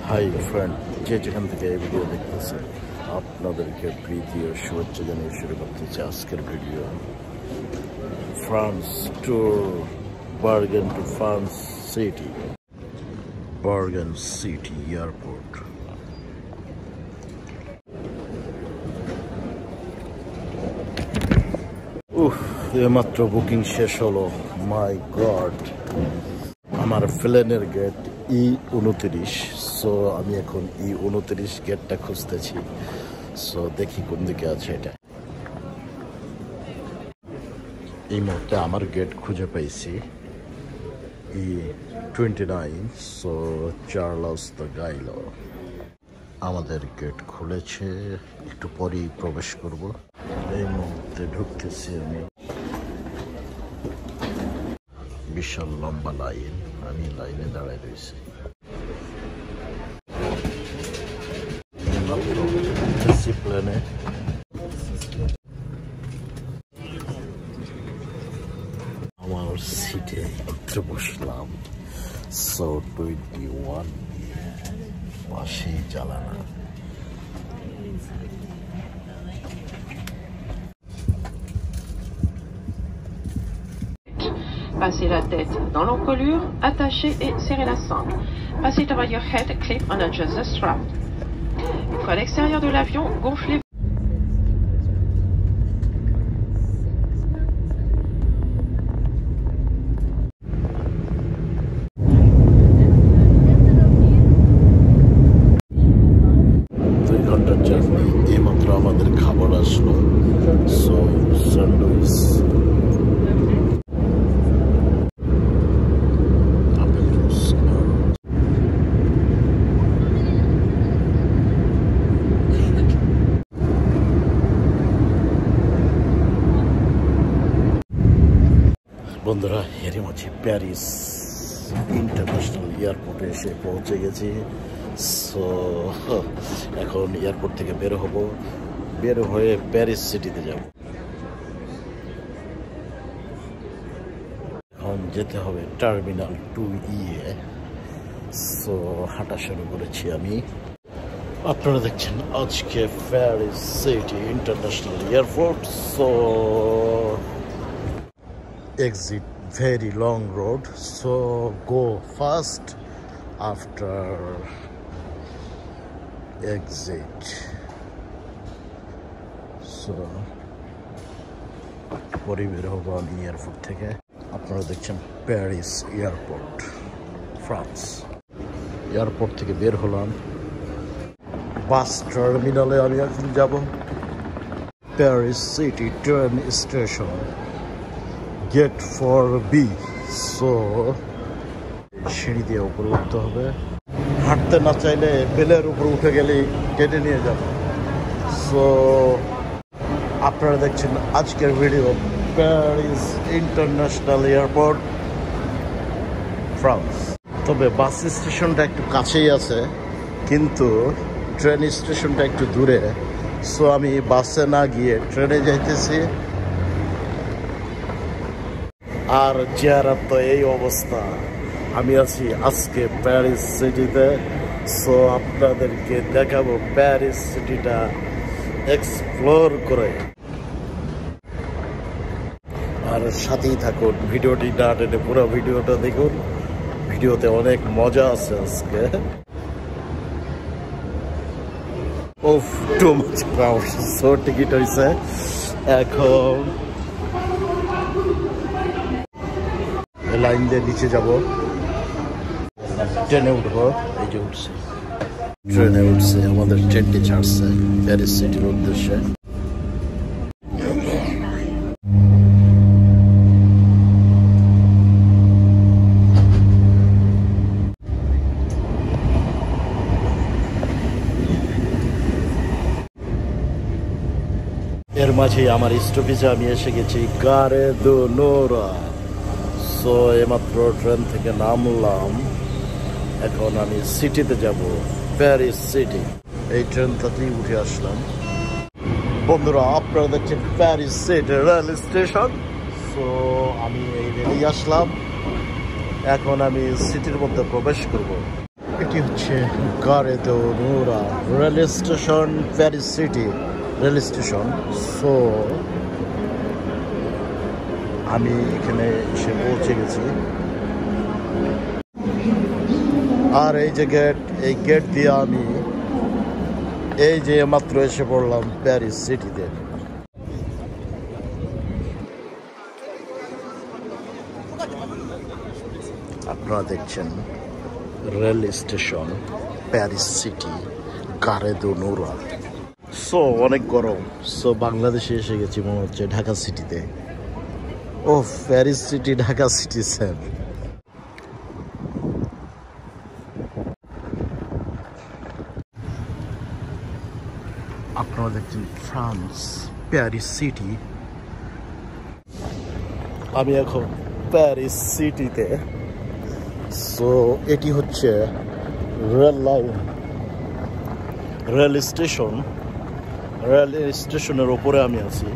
Hi friend, যে যেখান থেকে এই ভিডিও দেখতেছে আপনাদেরকে প্রীতি ও শুভেচ্ছা জানিয়ে শুরু করতেছি আজকের video. France tour, bargain two France city, bargain city airport. এইমাত্র বুকিং শেষ হলো। মাই গড, আমার প্লেনের গেট E29। সো আমি এখন E29 গেটটা খুঁজতেছি। সো দেখি কোন দিকে আছে এটা। এই মুহূর্তে আমার গেট খুঁজে পাইছি E29। সো চার্লস দ্য গাইলো আমাদের গেট খুলেছে, একটু পরেই প্রবেশ করব। এই মুহূর্তে ঢুকতেছি আমি। বিশাল লম্বা লাইন, আমি লাইনে দাঁড়ায় রয়েছি। প্লেনে আমার সিটে মাত্র বসলাম। সো 21 পাশেই জ্বালানা। Passez la tête dans l'encolure, attachez et serrez la sangle. Passez over your head, clip and adjust the strap. Une fois à l'extérieur de l'avion, gonflez. এইমাত্র আমাদের খাবার আসলো। সো স্যান্ডউইচ, বন্ধুরা এরই মাঝে প্যারিস ইন্টারন্যাশনাল এয়ারপোর্টে এসে পৌঁছে গেছি। সো এখন এয়ারপোর্ট থেকে বের হয়ে প্যারিস সিটিতে যাব। এখন যেতে হবে টার্মিনাল 2E এ। সো হাঁটা শুরু করেছি আমি। আপনারা দেখছেন আজকে Paris city international airport. So exit very long road, so go fast after exit. So পরে বের হবো আমি এয়ারপোর্ট থেকে। আপনারা দেখছেন প্যারিস এয়ারপোর্ট, ফ্রান্স। এয়ারপোর্ট থেকে বের হলাম, বাস টার্মিনালে আমি এখন যাব। Paris city train station, gate 4B। So সিঁড়ি দিয়ে উপরে উঠতে হবে। হাঁটতে না চাইলে বেলের উপরে উঠে গেলেই টেনে নিয়ে যাব। সো আপনারা দেখছেন আজকের video Paris international airport, France. তবে বাস স্টেশনটা একটু কাছেই আছে, কিন্তু ট্রেন স্টেশনটা একটু দূরে। সো আমি বাসে না গিয়ে ট্রেনে যাইতেছি। আর চেহারা তো এই অবস্থা। আমি আছি আজকে প্যারিস সিটিতে। সো আপনাদেরকে দেখাবো প্যারিস সিটিটা এক্সপ্লোর করে। আর সাথেই থাকুন, ভিডিওটি না টেনে পুরো ভিডিওটা দেখুন। ভিডিওতে অনেক মজা আছে আজকে। ওফ, too much crowd. So ticket হয়েছে, এখন লাইন দিয়ে নিচে যাব, ট্রেনে উঠবো। এই যে উঠছে, ট্রেনে উঠছে, আমাদের ট্রেনটি ছাড়ছে প্যারিস সিটির উদ্দেশ্যে। এর মাঝেই আমার স্টপেজে আমি এসে গেছি, গারে দো নোরা। সো এইমাত্র ট্রেন থেকে নামলাম, এখন আমি সিটিতে যাব, প্যারিস সিটি। এই ট্রেনটাতেই উঠে আসলাম। বন্ধুরা আপনারা দেখছেন Paris city rail station. So আমি এই রেলেই আসলাম, এখন আমি সিটির মধ্যে প্রবেশ করব। এটি হচ্ছে গারে দো Nora rail station, Paris city rail station. So আমি এখানে এসে পৌঁছে গেছি। আর এই যে গেট, এই গেট দিয়ে আমি এই যে মাত্র এসে পড়লাম প্যারিস সিটিতে। আপনারা দেখছেন রেল স্টেশন প্যারিস সিটি গারে দো নোরা। সো অনেক গরম। সো বাংলাদেশে এসে গেছি মনে হচ্ছে ঢাকা সিটিতে। ও Paris city Dhaka city same. আপনারা দেখছেন ফ্রান্স প্যারিস সিটি। আমি এখন প্যারিস সিটিতে। সো এটি হচ্ছে rail line, rail station. Rail স্টেশনের ওপরে আমি আছি।